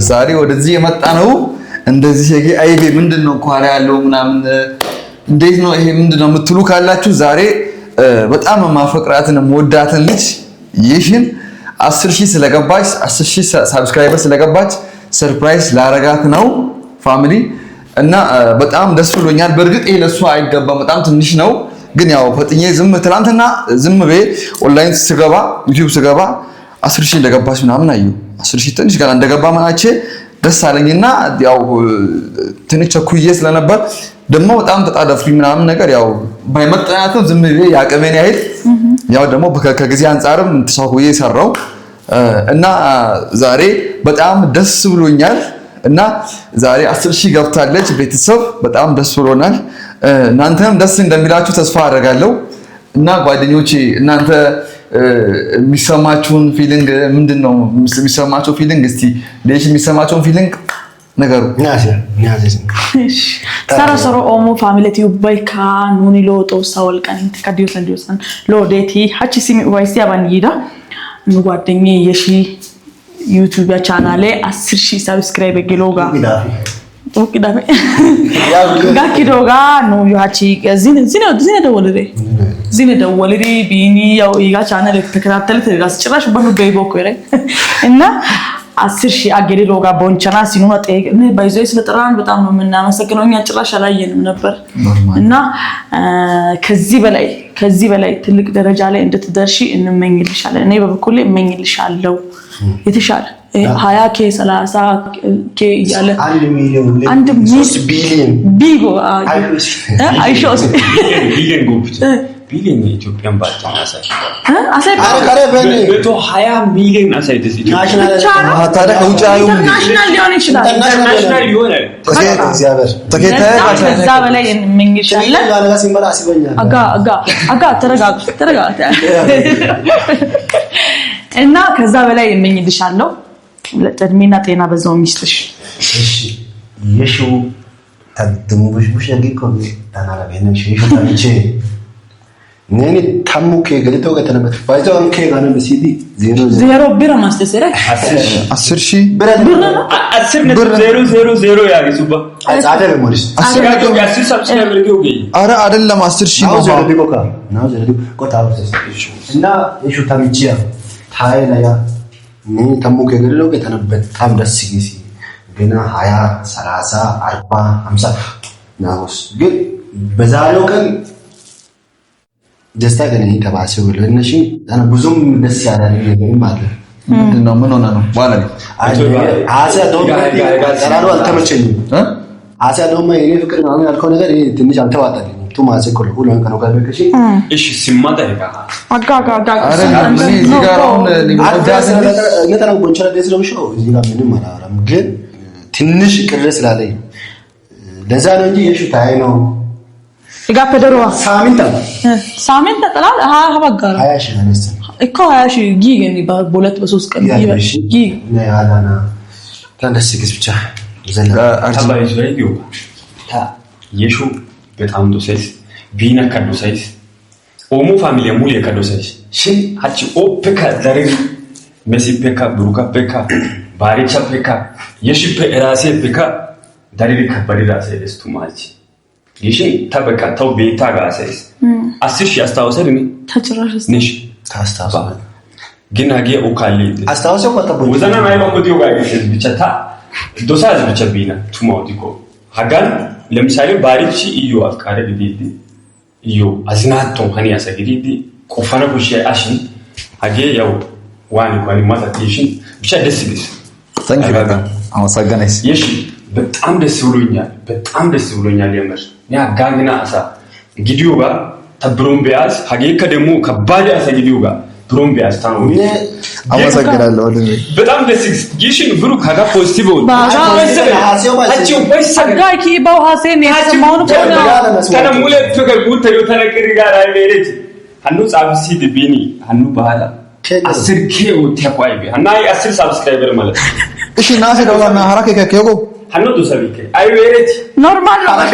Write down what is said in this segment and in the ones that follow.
ዛሬ ወደዚህ የመጣ ነው እንደዚህ አይቤ ምንድነው ኳራ ያለው ምናምን እንዴት ነው ይሄ ምንድነው የምትሉ ካላችሁ ዛሬ በጣም ማፈቅራትን ወዳትን ልጅ ይሽን 10000 ስለገባች 10000 ሰብስክራይበር ስለገባች ሰርፕራይዝ ላረጋት ነው ፋሚሊ እና በጣም ደስ ብሎኛል በእርግጥ ይሄ ለሷ አይገባም በጣም ትንሽ ነው ግን ያው ፈጥኜ ትላንትና ዝም በ ኦንላይን ስገባ ዩቲዩብ ስገባ 10000 እንደገባች ምናምን አዩ 10000 ትንሽ ጋር እንደገባ ማናቼ ደስ አለኝና ያው ትንሽ ቸኩዬ ስለነበር ደግሞ በጣም ተጣደፍኩኝ ምናምን ነገር ያው ባይመጣያቱ ዝም በ ያቀመን ያህል ያው ደግሞ ከጊዜ አንፃርም ተሳውዬ ሰራው እና ዛሬ በጣም ደስ ብሎኛል እና ዛሬ 10000 ገብታለች ቤተሰብ በጣም ደስ ብሎናል እናንተም ደስ እንደሚላችሁ ተስፋ አደርጋለሁ እና ጓደኞቼ እናንተ የሚሰማችሁን ፊሊንግ ምንድነው የሚሰማችሁ ፊሊንግ እስቲ ለሽ የሚሰማችሁን ፊሊንግ ነገሩ ሰራሰሮ ኦሞ ፋሚሊቲ ባይካ ኑኒ ሎጦ ሳወልቀን ተከዲዮሰን ሎዴቲ ሀቺ ሲሚ ዋይሲ አባንይዳ ጓደኛ የሺ ዩቲዩብ ቻናሌ 10000 ሰብስክራይብ ገሎጋ ኦኪዳሜ ጋኪዶጋ ነው ያቺ ዚነ ደወለሪ ቢኒ ያው ይጋ ቻናል ተከታተልት ራስ ጭራሽ በበይቦኮ ይረ እና 10000 አገሪሮጋ ቦንቻና ሲኑና ጠይቅ ነው ባይዘይ ስለጠራን በጣም ነው የምናመሰግነው እኛ ጭራሽ አላየንም ነበር እና ከዚህ በላይ ትልቅ ደረጃ ላይ እንድትደርሺ እንመኝልሻለን እኔ በበኩሌ እመኝልሻለሁ የተሻለ 20k 30k ያለ 1 ሚሊዮን ቢጎ አይሾስ ቢሊዮን ጎብት ቢሊዮን ኢትዮጵያን ባጣናሳይ አረ 20 ሚሊዮን አሳይተስ ናሽናል ታዲያ ከውጫዩ ናሽናል ሊሆን ይችላል ናሽናል ይሆናል ተከታይ ከዛ በላይ እንመኝልሻለን አጋ ተረጋጋ እና ከዛ በላይ እንመኝልሻለሁ ለጥድሜና ጤና በዛው ሚስትሽ እሺ የሹ ተድሙብሽ ያጊኮ ታናራበነ ሺሽ ታንቼ ነኒ ታሙኬ ገለቶ ከተነበት ባይዘው አንኬ ጋር ነው ሲዲ 0 ብር ማስተሰረ 10000 ብር 10.000 ያሪሱባ አጻደ ሞሪስ 10 ሰብስክራይብ ልገው ገይ አረ አይደለም 10000 ነው ዘረዲቆካ ነው ዘረዲቆ ቆታውስ እና የሹ ታምቺያ ታይላያ ምን ታሙኬ ገለሎ ከተነበት ታም ደስ ይሲ ገና 20 30 40 50 ናውስ ግን በዛሬው ቀን ደስታ ገና ተባሰው ለነሺ አና ብዙም ደስ ያላል ነገር ማለት ምንድነው ምን ሆነ ነው ዋላ አሲያ ዶማ ቀራሩ አልተመቸኝም አሲያ ዶማ የኔ ፍቅር ነው ያልከው ነገር ትንሽ አልተዋጣልኝ ቱማሴ ኮሎ ሁሉን ከነው ጋር በከሺ እሺ ሲማታ ይጋ አጋ አረ እዚህ ጋር አሁን ሊወዳስ ነተራው ጎንቸራ ደስ ነው ሾው እዚህ ጋር ምንም አላወራም ግን ትንሽ ቅር ስላለኝ ለዛ ነው እንጂ የሹ ታይ ነው ይጋፈደሩዋ ሳሚንታ ጠላል ሀባጋራ 20 ነስተ እኮ 20 ጊግ በሁለት በሶስት ቀን ጊግ ያላና ታንደስክስ ብቻ ዘላ አርባይዝ ላይ ይው የሹ በጣም ዶሳይስ ቢና ካዶሳይስ ኦሞ ፋሚሊ ሙሉ የካዶሳይስ ሺ አቺ ኦፕካ ዛሬ መሲ ፔካ ብሩካ ፔካ ባሪቻ ፔካ የሺ ራሴ ፔካ ዳሪሪ ከበሪ ራሴ ደስቱ ማች ይሺ ተበቃ ተው ቤታ ጋሳይስ 10000 አስታውሰኝ ተጨራሽ ነሽ ታስታውሰ ግን አገ ኦካሊ አስታውሰ ቆጣቦ ወዘና ማይባ ኮዲዮ ጋይስ ብቻታ ዶሳዝ ብቻ ቢና ቱማውዲኮ ሀጋን ለምሳሌ ባሪቺ እዩ አፍቃረ ቢዲ እዩ አዝናቶ ሀኒ ያሰግዲዲ ቆፈና ኩሽ አሽን አገ ያው ዋን ማታቲሽን ብቻ ደስ ይልስ ታንኪ ጋጋ አመሰግናለሁ ይሺ በጣም ደስ ብሎኛል የምር ያ ጋግና አሳ ጊዲዮ ጋር ተብሮም ቢያስ ሀገ ከደሙ ከባድ አሳ ጊዲዮ ጋር ብሮም ቢያስ ታኑ አመሰግናለሁ በጣም ደስ ይሽን ብሩክ ሀጋ ፖዚቲቭ አቺው አጋኪ ባው ሀሰን የሰማውን ከነሙለ ተገጉት ተነገሪ ጋር አይበለች አንዱ ጻብሲ ዲቢኒ አንዱ በኋላ 10k ወጥቷይቢ እና 10 ሰብስክራይበር ማለት እሺ ናሴ ደውላና ሐራከ ከከጎ አንዱ ተሰብከ አይበለች ኖርማል ነው በቃ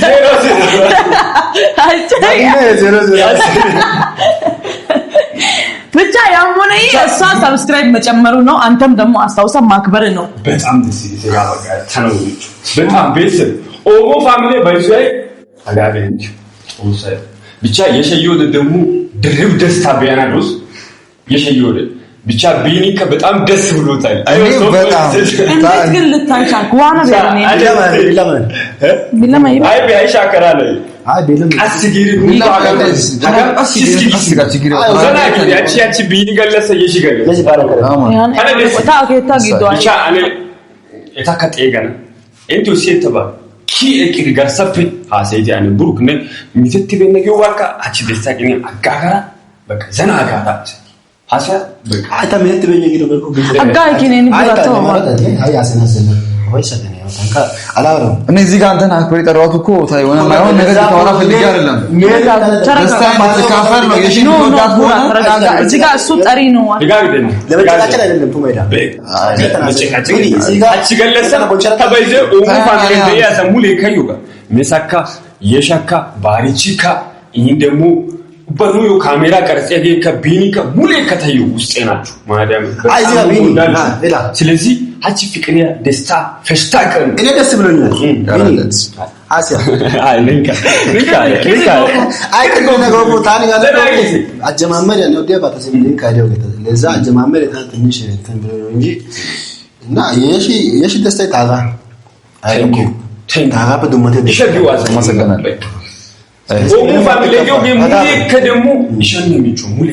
0 0 ብቻ ያሞነ እሷ ሰብስክራይብ መጨመሩ ነው አንተም ደግሞ አስታውሳ ማክበር ነው በጣም ደስ ይላል በቃ ተነውልኝ በጣም ቤተሰብ ኦሞ ፋሚሊ ባይዘይ አጋገንች ኦሳይ ብቻ የሸየው ደግሞ ድርብ ደስታ ቢያናዶስ የሸየው ብቻ ቢኒ በጣም ደስ ብሎታል እኔ በጣም እንዴት ግን ልታንቻክ ዋና ቢለማ አይ ቢያይሻ ከራለ አይ ቢለም አስጊሪ ሙሉ አስጊሪ ያቺ ቢኒ ገለሰ የሽገለ ለዚህ ባረከ ታኬታ ጊዷል ብቻ እኔ የታከጠገና እንቱ ሲተባ ኪ እቅድ ጋር ሰፍ ሀሰይት ያኔ ብሩክ ነ ሚተት በነገው ዋካ አቺ ደስታቂኔ አጋጋራ በቃ ዘና አጋታ ሀሰያ በቃ አታመት በነገው በልኩ አጋኪኔን ብራተው አይ አሰናሰነ ወይ ሰደነ ታንካ አላወራው እኔ እዚህ ጋር አንተን አክብሬ ጠራሁት እኮ ታይሆነ ማይሆን ነገር ታወራ ፈልጌ አይደለም ደስታዬን ልትካፈል ነው የሺ ተወዳት ሆነ ተረጋጋ እዚህ ጋር እሱ ጠሪ ነው ይጋግደኝ ለመጨቃጨቅ አይደለም ቱሜዳ አቺ ገለሰ ተበይዘ ኡሙ ፋሚሊ ደያ ሰሙል ይከዩጋ መሳካ የሻካ ባሪቺካ ይሄን ደግሞ በሩዩ ካሜራ ቀርጸ ከቢኒ ከሙሌ ከተዩ ውስጥ ናችሁ ማዳም አይዚ ቢኒ ሌላ ስለዚህ አቺ ፍቅሪያ ደስታ ፈሽታ ቀን እኔ ደስ ብሎኛል ያለለት አሲያ አይ ንካ አይ ከጎ ነገሩ ታኒ ጋር አጀማመር ያለው ደባ ተሰምኝ ካደው ለዛ አጀማመር ትንሽ እንትን ብሎ ነው እንጂ እና የሺ ደስታ ታጋ አይንኩ ታጋ በደሞተ ይሸቢው አዘመሰገናለሁ ኦሙ ፋሚሊ ሙሌ ከደሙ ይሸንሚቹ ሙሌ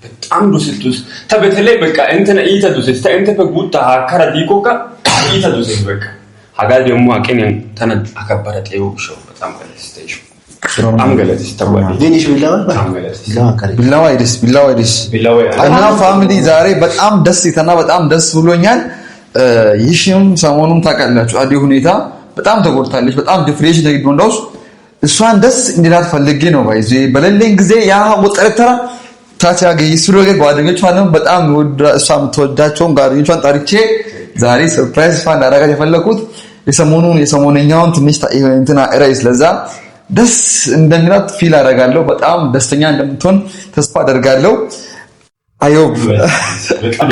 በጣም ዶስልቱስ ተበተለይ በቃ እንተና ኢታዱስ እንተ በጉታ አከራ ዲኮካ ኢታዱስ በቃ ሀጋል ደሙ አቀን ተነ አከበረ ጤው ሾው በጣም ገለስተሽ በጣም ገለስተሽ ተባለ ዲኒሽ ቢላው ቢላው አይደስ እና ፋሚሊ ዛሬ በጣም ደስ ይተና በጣም ደስ ብሎኛል ይሽም ሰሞኑን ታቀላችሁ አዲ ሁኔታ በጣም ተጎድታለች በጣም ዲፍሬሽን ተይዶ እንደውስ እሷን ደስ እንዲላት ፈልጌ ነው ባይዚ በለለኝ ጊዜ ያ ወጠረተራ ታቻገ ይስሮገ ጓደኞቿንም በጣም እሷም ተወዳቸውን ጓደኞቿን ጠርቼ ዛሬ ሰርፕራይዝ ፋን አደረጋ የፈለኩት የሰሞነኛውን ትንሽ እንትና ራይስ ለዛ ደስ እንደሚላት ፊል አደርጋለሁ በጣም ደስተኛ እንደምትሆን ተስፋ አደርጋለሁ አዮብ በጣም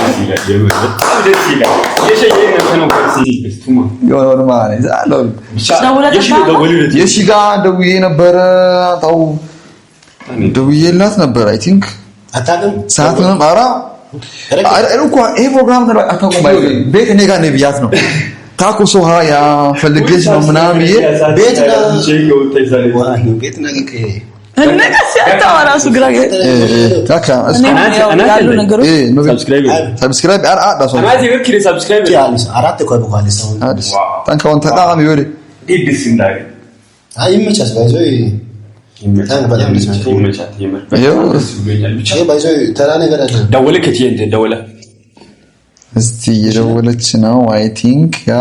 ደስ ይላል የሸየነ ነው ከሲስተማ የሆነ ማለት አለው የሺ ጋር ደውዬ ነበር ታው ደውዬላት ነበር አይ ቲንክ አታውቅም ሰዓቱንም አራ እንኳ ይሄ ፕሮግራም ነው አታውቅም ባይ ቤት እኔ ጋር ነው ብያት ነው ታኮ ሶሃ ያ ፈልገሽ ነው ምናምን ቤት ነው እነቀስ ያታወራሱ ግራገ ታካ ያሉ ነገሮች ሰብስክራይብ አዳሶ አናዚ ወኪል ሰብስክራይብ ያንስ አራት ቆይ በኋላ ሰው ታንካውን ተጣጣም ይወደ ዲስ እንዳይ አይ መቻስ ባይዞ ይመጣን በጣም ደስ ይመቻት ይመር ብቻ ባይዞ ተራ ነገር አለ ደወለክ እንት ደወለ እስቲ የደወለች ነው አይ ቲንክ ያ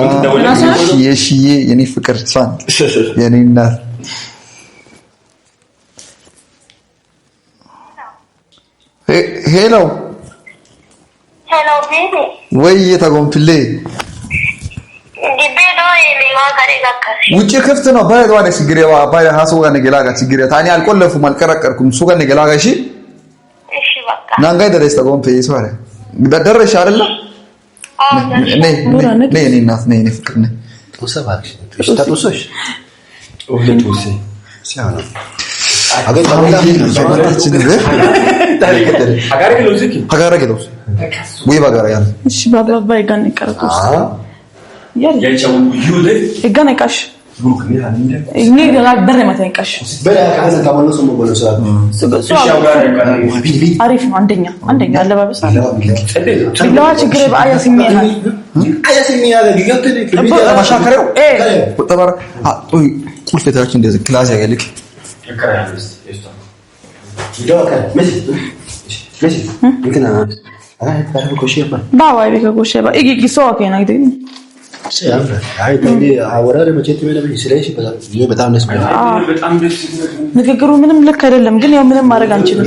የሺዬ የኔ ፍቅር ሷን የኔ እናት ሄሎ ቤቢ ወይ የተጎንፍሌ ውጪ ክፍት ነው ባይዶ አለ ሲግሬዋ ባይ ሀሱ ጋር ነገላጋ ሲግሬ ታኒ አልቆለፉም አልቀረቀርኩም ሱ ጋር ነገላጋ እሺ በቃ ናንጋይ ደረስ ተጎንፌ ይሷለ ደረሽ አይደለ ነይ እናት ነይ ፍቅር ነይ ተሰባክ ተጣጣሶሽ ወለቱ ሲ ሲያና አገር ገለውስ ወይ ባጋራ ያን እሺ ባባ ይጋን ይቀርጡስ ያቻው ይሁደ ይጋን ይቃሽ ብሩክ ነው አንዴ እኔ ጋር ደረ ማታንቃሽ በላ ካዛ ተመለሱ ነው አሪፍ ነው አንደኛ አለባበስ ቢላዋ ችግር በአያ ሲሚያ ማሻከረው ተባረ አይ ቁልፈታችን እንደዚህ ክላስ ያገልክ ከራያስ እስታ ይዶካ መሲ እንትና አይ ኮሽባ ባባ ይበካ ኮሽባ ይጊ ሶኬ ናይደ ሲያምራ አይ ታዲ አወራረ መቼት ምንም ስለሽ በጣም ደስ ይላል በጣም ደስ ንግግሩ ምንም ልክ አይደለም ግን ያው ምንም ማድረግ አንችልም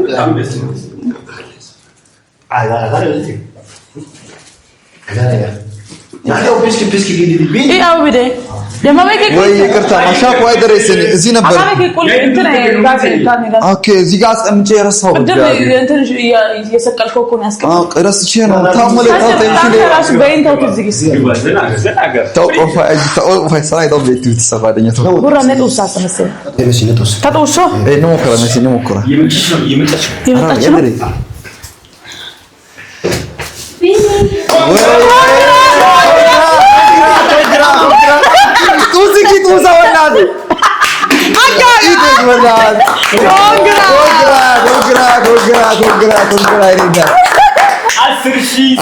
በጣም ደስ አይ ያው ቢስኪ ቢዲ ያው ቢደ ደማበክ ወይ ይቅርታ ማሻቆ አይደረስኝ እዚህ ነበር ኦኬ እዚህ ጋር አስቀምጬ ረሳው እንትን የሰቀልከው እኮ ነው ያስቀምጠው ረስቼ ነው ታመለጣው ተንሽኔ ራሱ በእንተው ትዝግስ ተቆፋ ሳይ ደው ቤት ተሰፋደኛ ተው ጉራ ነጥብ ሳሰመሰ ተጦሶ ነው ሞከራ መሲ ነው ሞከራ ይመጣች ነው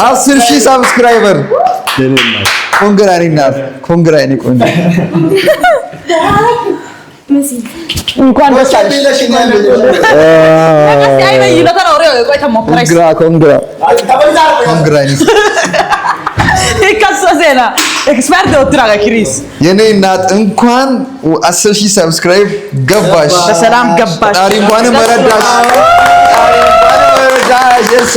አስር ሺህ ሰብስክራይበር ኮንግራ እኔ ቆንጆ እንኳን ደስ አለሽ ኮንግራ ይከሰሰና ኤክስፐርት ወጥራጋ ክሪስ የኔ እናት እንኳን 10000 ሰብስክራይብ ገባሽ በሰላም ገባሽ ዳሪ እንኳን መረዳሽ የሳ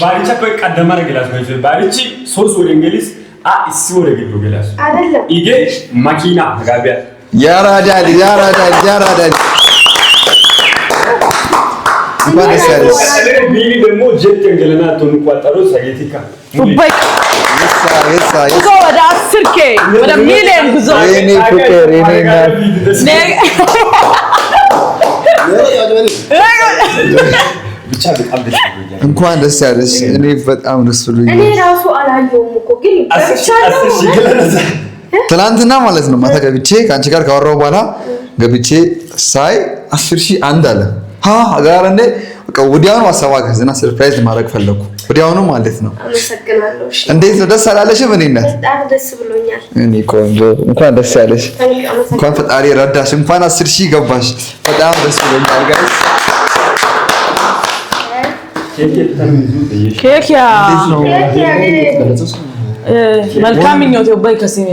ባሪቻ በቀደማ ረግላስ ነው ባሪቺ ሶስት ወደ እንግሊዝ እሱ ወደ ግሉ ገላስ አይደለም ይሄ ማኪና ጋቢያ ያራዳል ባለሰልስ ቢኒ ደግሞ ጀት እንገለና ተንቋጣሮ ሳይቲካ ኡባይ የሳ ጉዞ ወደ 10K ወደ ሚሊዮን ጉዞ የኔ ፍቅር የኔ እናት ብቻ በጣም ደስ ይላል እንኳን ደስ ያለሽ እኔ በጣም ደስ ብሎኛል እኔ ራሱ አላየሁም እኮ ግን ትናንትና ማለት ነው ማታ ገብቼ ካንቺ ጋር ካወራው በኋላ ገብቼ ሳይ 10000 አንድ አለ አጋራንዴ በቃ ወዲያውኑ አሰባከዝና ሰርፕራይዝ ማድረግ ፈለኩ ወዲያውኑ ማለት ነው አመሰግናለሁ እንዴት ነው ደስ አላለሽም እኔ እናት በጣም ደስ ብሎኛል እኔ ቆንጆ እንኳን ደስ ያለሽ እንኳን ፈጣሪ ረዳሽ እንኳን 10000 ገባሽ በጣም ደስ ብሎኛል ጋይስ ኬክ ያ መልካም ምኞት ይወባይ ከሲኒ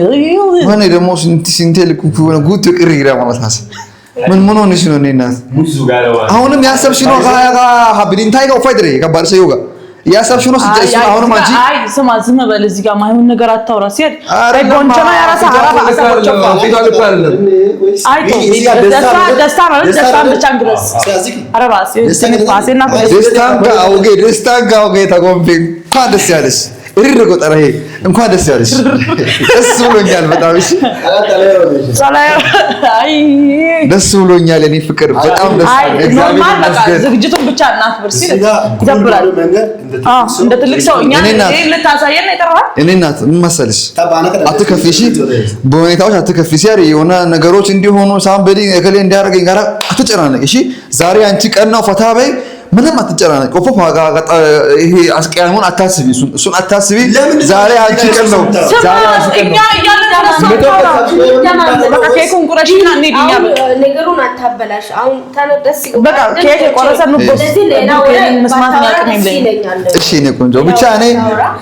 ማን ደግሞ ሲንቴ ልኩ ጉት ቅሪ ይራ ማለት ምን ሆነሽ ነው እኔ እናት ሙዙ ጋራው አሁንም ያሰብሽ ነው ሀብሊን ታይጋ ፋይድሬ ከባድ ሰው ጋር ያሰብሽ ነው ሲጨርሽ አሁንም አንቺ አይ ስማ ዝም በል እዚህ ጋር ማይሆን ነገር አታውራ ሲል አይ ጎንቸማ ያራሳ አራባ አሳቦች አይ ደስታ ብቻ እንግዲህ አረባ ሲስተም ፋሴና ደስታን ጋር ተጎንቤ እንኳን ደስ ያለሽ እሪር ቆጠራ እንኳን ደስ ያለሽ ደስ ብሎኛል በጣም እሺ ደስ ብሎኛል እኔ ፍቅር በጣም ደስ ይላል ዝግጅቱን ብቻ እናክብር ሲል ይደብራል እንደ ትልቅ ሰው እኛ ልታሳየን ይጠራል እኔ እናት ምን መሰልሽ አትከፊሽ በሁኔታዎች አትከፊሽ የሆነ ነገሮች እንዲሆኑ ሳምበዲ እከሌ እንዲያደርገኝ ጋር አትጨናነቂ እሺ ዛሬ አንቺ ቀን ነው ፈታ በይ ምንም አትጨናነቂ ቆፎ ይሄ አስቀያሙን አታስቢ እሱን አታስቢ ዛሬ አንቺ ቀን ነው ዛሬ አንቺ ቀን ነው በቃ ኬኩን ቁረሽና እንሂድኛ ነገሩን አታበላሽ አሁን ታነደስ በቃ ኬክ ቆረሰን ነው መስማት ያቅም ይለኛል እሺ እኔ ቆንጆ ብቻ እኔ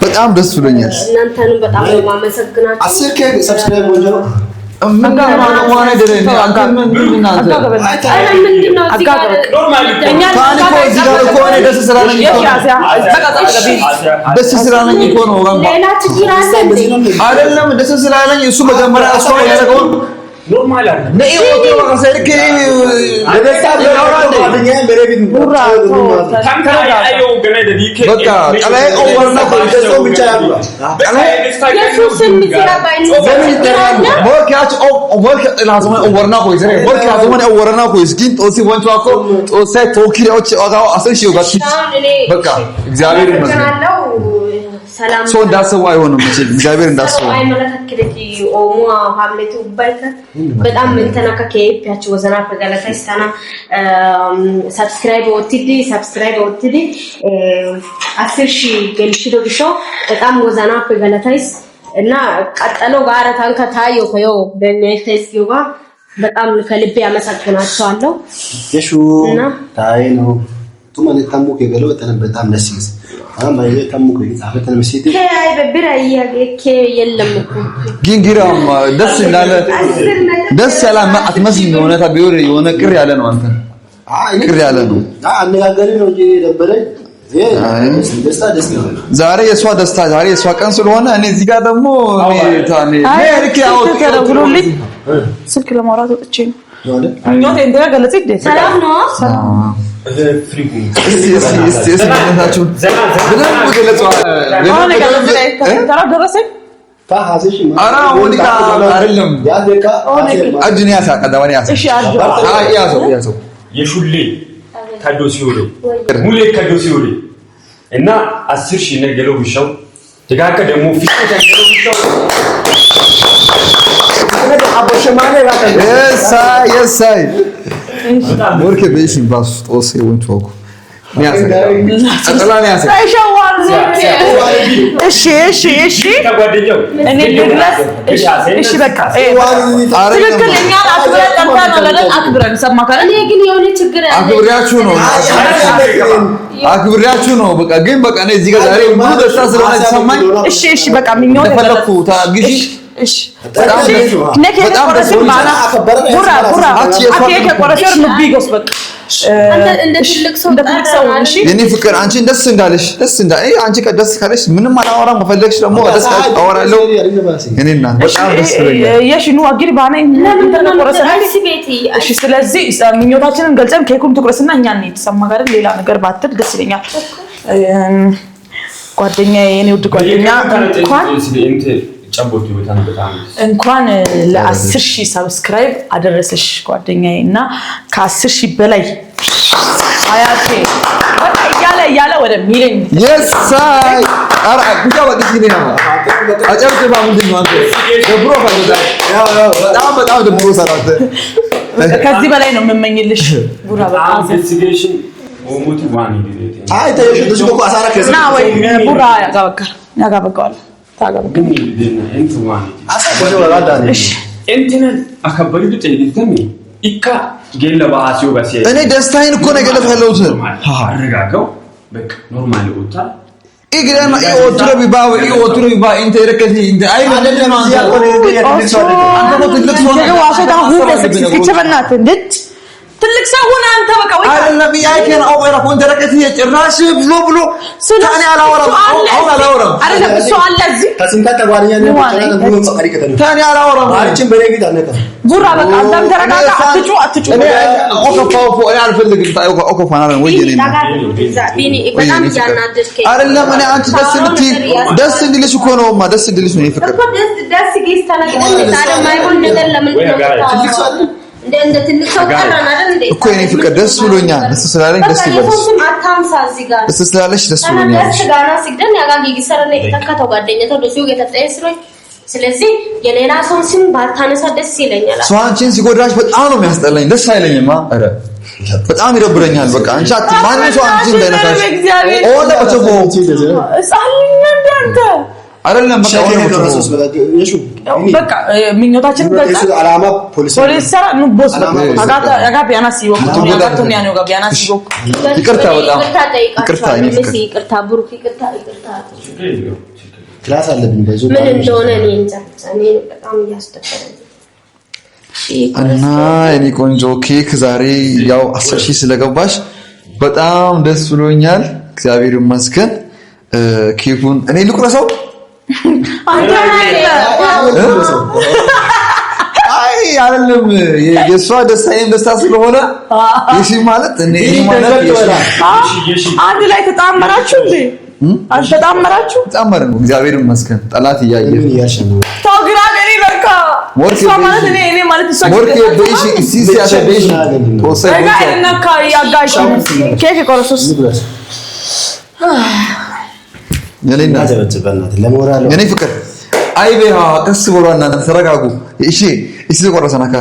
በጣም ደስ ብሎኛል እናንተንም በጣም ነው ማመሰግናችሁ 10K ሰብስክራይብ ወንጆ ምን ጋር ነው ዋና ደረኝ አጋም ምንድነው ኖርማሊ ታንኮ እዚህ ጋር እኮ እኔ ደስ ስላለኝ ደስ ስላለኝ እኮ ነው ሌላ ችግር አለ አይደለም ደስ ስላለኝ እሱ መጀመሪያ እሱ ያደረገው ኖርማል አይደል ነይ ወጥቶ ወቀሰልክ ለደስታ ያወራል በረቢት ቡራ አዮ ገና ደዲኬ በቃ ቀላይ ኦወርና ኮንተሶ ብቻ ያሉ ቀላይ የሱስን ሚስራ ባይኑ ሞርካች ኦወርካ ላዝማ ኦወርና ኮይዘ ሞርካ ላዝማ ኦወርና ኮይዝ ግን ጦሲ ወንቹ አኮ ጦሰ ቶኪሪዎች አጋው አሰሽው ጋር በቃ እግዚአብሔር ይመስገን ሰላም ሰው እንዳሰበው አይሆንም እግዚአብሔር እንዳሰበው አይ መለከክልኪ ኦሞ ሀብለቱ ባይከ በጣም እንተናከ ከይፒያችሁ ወዘና ፈገለታይስታና ሰብስክራይብ ወጥዲ 10000 ገልሽዶ ቢሾ በጣም ወዘና ፈገለታይስ እና ቀጠለው ጋር ታንከ ታዮ ኮዮ በኔቴስኪው ጋር በጣም ከልቤ ያመሰግናቸዋለሁ የሹ ታይ ነው ቱማን ታሙ ከገለው በጣም ደስ ይላል አማዬ ታሙ ከጻፈተን መስይት አይ በብራያ የለም ግን ጊራም ደስ እንዳለ ደስ ያለ አትመስል የሆነ ታቢው የሆነ ቅር ያለ ነው አንተ ቅር ያለ ነው አነጋገሪ ነው እንጂ ደበረኝ ዛሬ የሷ ደስታ ዛሬ የሷ ቀን ስለሆነ እኔ እዚህ ጋር ደግሞ ስልክ ለማውራት ወጥቼ ነው። ምኞቴ እንደጋ ገለጽ ይደ ሰላም ነው። የሹሌ ከዶ ሲወሬ ሙሌ ከዶ ሲወሬ እና 10,000 ነገለው ብቻው ደጋከ ደግሞ ፊት ነገለው ብቻው የሳይ ወርኬ በይሽን ባስ ጦስ ወንቾኩ እሺ በቃ ትክክለኛ አክብሬያችሁ ነው። በቃ ግን በቃ እኔ እዚህ ጋር ዛሬ ሙሉ ደስታ ስለሆነ ተሰማኝ። እሺ በቃ ምኞት ተፈለኩ ታግዢ በጣም ደስ ብሎኛል። የኔ ፍቅር አንቺ ደስ እንዳለሽ አንቺ ደስ ካለሽ ምንም አላወራም። ከፈለግሽ ደግሞ ደስ አወራለሁ። እኔና በጣም ደስ ብሎኛል። ስለዚህ ምኞታችንን ገልጸን ኬኩን ትቁረስና እኛ እንሰማ ጋር ሌላ ነገር ባትል ደስ ይለኛል። ጓደኛዬ የኔ ውድ ጓደኛ እንኳን ለ10,000 ሰብስክራይብ አደረሰሽ ጓደኛዬ እና ከ10,000 በላይ አያቴ በቃ እያለ ወደ ሚሊዮን የሳይ አራ ጉዳ ወጥሽ ነው አጨብጭባ ምንድን ነው አንተ ደብሮ በጣም ደብሮ ሰራት ከዚህ በላይ ነው የምመኝልሽ ቡራ በቃ ኢንቨስቲጌሽን ኦሞቲ ዋን አይ ተይሽ ደስኮ አሳራ ከዛ ና ወይ ቡራ ያጋበቃል ግን እንት ዋን እንትን አከበሪ ብትይልተም ኢካ ገለ ባሲዮ ጋር ሲይ እኔ ደስታዬን እኮ ነው ገለፈለውት አረጋጋው በቃ ኖርማል ወጣ ኢግራማ ኢኦትሮ ቢባው ኢኦትሮ ቢባ እንተ ረከቲ እንተ አይ ማለት ነው አንተ ትልቅ ሰው ነው ዋሰዳ ሁሉ ሲከበናት እንት ትልቅ ሰው ሆነ አንተ በቃ ወይ አይደለም ያይከን አው ባይራ ኮንተ ረከቲ የጭራሽ ብሎ ታኔ አላወራም አይደለም እሱ አለ እዚህ ከስንታ ተጓደኛ ነው ተናገሩ መቀሪ ከተነ ታኔ አላወራም አርችን በሌሊት አነታ ቡራ በቃ አንተም ተረጋጋ አትጩ እኔ ኦኮፋው እኔ አልፈልግም ኦኮፋና ነው ወይ እኔ በጣም ያናደድከኝ አይደለም እኔ አንቺ ደስ እንድልሽ እኮ ነውማ ደስ እንድልሽ ነው ይፈቀድ ደስ ይስተናገድ ታዲያ ማይሆን ነገር ለምን እንደ ትልቅ ሰው ቀራና አይደል እኮ እኔ ፍቅር ደስ ብሎኛል ደስ ስላለኝ ደስ ይበልሽ አታምሳ እዚህ ጋር ደስ ስላለሽ ደስ ብሎኛል ደስ ጋና ሲግደን ያጋጊ ይሰራለ ተከተው ጓደኛው ደስ ይገታ ጠይስሮይ ስለዚህ የሌላ ሰው ስም ባታነሳ ደስ ይለኛል ሰው አንቺን ሲጎዳሽ በጣም ነው የሚያስጠላኝ ደስ አይለኝማ አረ በጣም ይደብረኛል በቃ አንቺ ማን ሰው አንቺን እንደነካሽ ኦዳ ወጥቶ እሳልኝ እንዳንተ አይደለም በቃ ምኞታችንን ገልጸን አላማ ፖሊስ ሰራ ነው ቦስ አጋ ቢያና ሲወቅ ያጋቶን ያኔው ጋር ቢያና ሲወቅ ይቅርታ በጣም ይቅርታ ብሩክ ይቅርታ ክላስ አለብኝ በዙ ምን እንደሆነ እኔ እንጃ እኔ በጣም ያስደፈረኝ እና እኔ ቆንጆ ኬክ ዛሬ ያው 10,000 ስለገባሽ በጣም ደስ ብሎኛል እግዚአብሔር ይመስገን ኬኩን እኔ ልቁረሰው አንተ አይ አይደለም የሷ ደስታዬም ደስታ ስለሆነ እሺ ማለት እኔ ማለት አንድ ላይ ተጣመራችሁ እንዴ አልተጣመራችሁ ተጣመርን እግዚአብሔር ይመስገን ጠላት እያየ ታግራ ለኔ በቃ እሷ ማለት እኔ ማለት እሷ ወርቄ በእሺ ሲሲያተ በእሺ ወሰይ እና ያጋሽ ኬክ ቆርሶስ የኔና ዘበጭበናት ለሞራል የኔ ፍቅር አይቤሃ ቀስ ብሎና ተረጋጉ እሺ እሺ ቆረሰናካ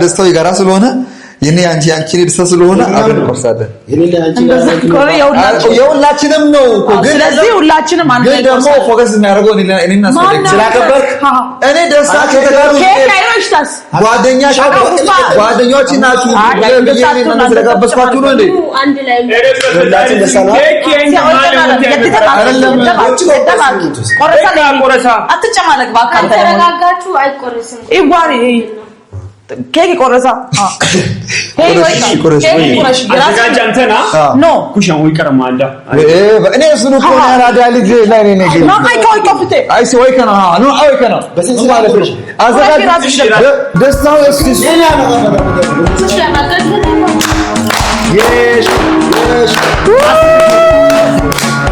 ደስታው ይጋራ ስለሆነ የኔ አንቺ ደስታ ስለሆነ አብረን ቆርሳለን የኔ አንቺ የሁላችንም ነው እኮ ግን ስለዚህ ሁላችንም አንድ ላይ ደግሞ ፎከስ የሚያደርገው እኔና ስላከበርክ እኔ ደስታ ከተጋሩ ጓደኞች ናችሁ ስለጋበዝኳችሁ ነው እንዴ አንድ ላይ ሁላችን ደስታ ነው ቆረሳ አትጨማለቅ ባካ ተረጋጋችሁ አይቆርስም ይጓሪ ኬክ ቆረሳ ኬክ ወይ ቆረሽ አዘጋጅ አንተ ና ኖ ኩሽን ወይ ቀረማዳ እኔ እሱን እኮ ነው ያራዳ ልጅ ላይ ነኝ ግን ኖ አይ ቆይ ቆፍቴ አይ ወይ ከና ኖ አይ ከና ማለት ነው አዘጋጅ ደስታው እስኪ የሽ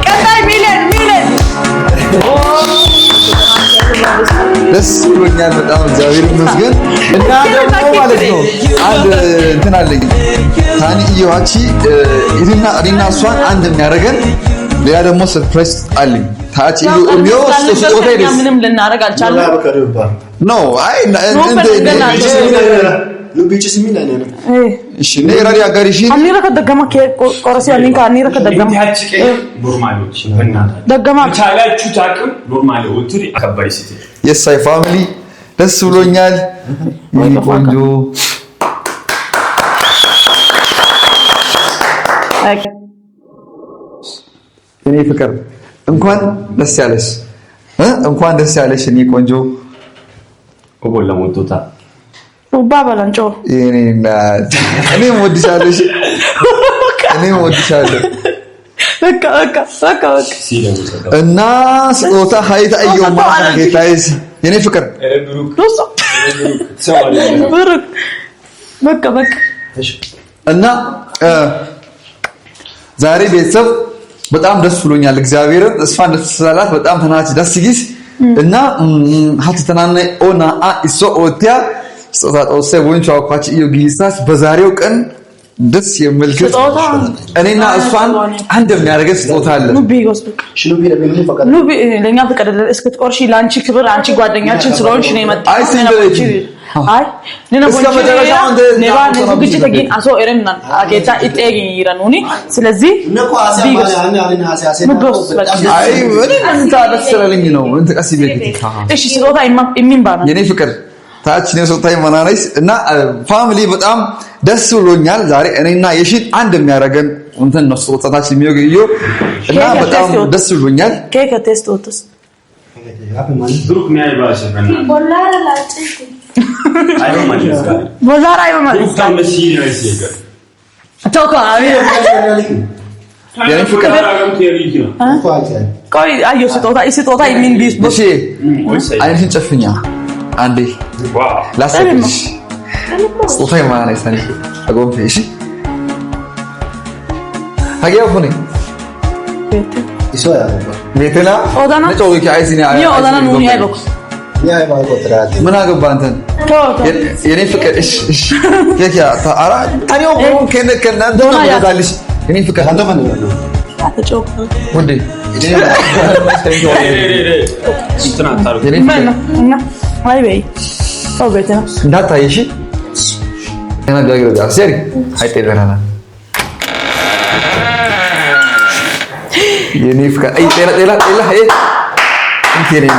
ቀጣይ ሚሊዮን ደስ ብሎኛል በጣም እግዚአብሔር ይመስገን። እና ደግሞ ማለት ነው አንድ እንትን አለኝ ታኒ ኢዮአቺ እኔና እሷን አንድ የሚያደርገን ሌላ ደግሞ ሰርፕራይዝ አለኝ። ታቺ ኢዮሚዮ ስጦታ ይደስ ምንም ልናደርግ አልቻለም። ኖ አይ ሉቢችስ ምን ላይ ነው? እሺ ነራሪ አጋሪሽ አኒራ ከደገማ ቆረሲ አኒካ አኒራ ከደገማ ያቺ ኖርማሎች በእናታ ደገማ ቻላችሁ ታቅም ኖርማል ወጥሪ አከባሪ ሲቲ የሳይ ፋሚሊ ደስ ብሎኛል። የኔ ቆንጆ የኔ ፍቅር እንኳን ደስ ያለሽ እንኳን ደስ ያለሽ የኔ ቆንጆ ኦቦላ ሞቶታ ኡባ ባላንጮ የኔ እናት እኔም ወድሻለሁ እኔም ወድሻለሁ በቃ እና ስጦታ ሀይታ እየውማ ጌታዬ የኔ ፍቅር ብሩክ በቃ እና ዛሬ ቤተሰብ በጣም ደስ ብሎኛል። እግዚአብሔርን እሷን ደስ ስላላት በጣም ተናች ደስ ይጊስ እና ሀተናነ ኦና ኢሶ ኦቲያ ስጦታ ጦሰ ወንቻው አቋጭ እዩ ጊሳስ በዛሬው ቀን ደስ የሚል ስጦታ እኔና እሷን አንድ የሚያደርገን ስጦታ አለ። ኑቢ ጎስበክ ኑቢ ለኛ ፍቅር እስክትቆርሺ ላንቺ ክብር አንቺ ጓደኛችን ስለሆንሽ ነው የመጣው። አይ ሲንደረጂ አይ ነና እስከ መጨረሻው እንደ ነባን ዝግጅት ተገኝ አሶ ኤረንና አጌታ ኢጤጊ ይራኑኒ ስለዚህ አይ ወዲ ምን ታደስረልኝ ነው እንት ቀሲ ቤት እሺ ስጦታ የሚንባና የኔ ፍቅር ታች ነው ስጦታ ይመናናይስ እና ፋሚሊ በጣም ደስ ብሎኛል። ዛሬ እኔና የሺን አንድ የሚያደርገን እንትን ነው ስጦታችን የሚወገየው እና በጣም ደስ ብሎኛል። ኬክ ቴስት ወጥስ ብሩክ ሚያይ ባሰ በእናትህ ቦላራ ላጭሽ ቦላራ አይማለት ታምሲ ነው እዚህ ቶካ አብይ የኔ ፍቅር ቆይ አዩ ስጦታ የሚን ቢስ እሺ አይንሽን ጨፍኛ አንዴ ዋው ላሰብሽ ስጦታ ይማናናይስ ታኒ አጎንፌ እሺ አገያፉኒ Isoya. ቤተና ኦዳና ነጮውኪ አይሲኒ ኒ ኦዳና ኑኒ አይቦክ Ya ba ko trati. ምን አገባ አንተን የኔ ፍቅር እሺ የኪያ ታራ ታኒው ከነከና እንደሆነ ወዳልሽ የኔ ፍቅር Kanto man no. አተጮክ ወንዴ እንትና ታሩ የኔ ፍቅር እና አይ በይ ኦ ቤተና እንዳታይሽ እና ዳግረጋ ሰሪ አይተደራና የኔ ፍቅር አይ ጤላ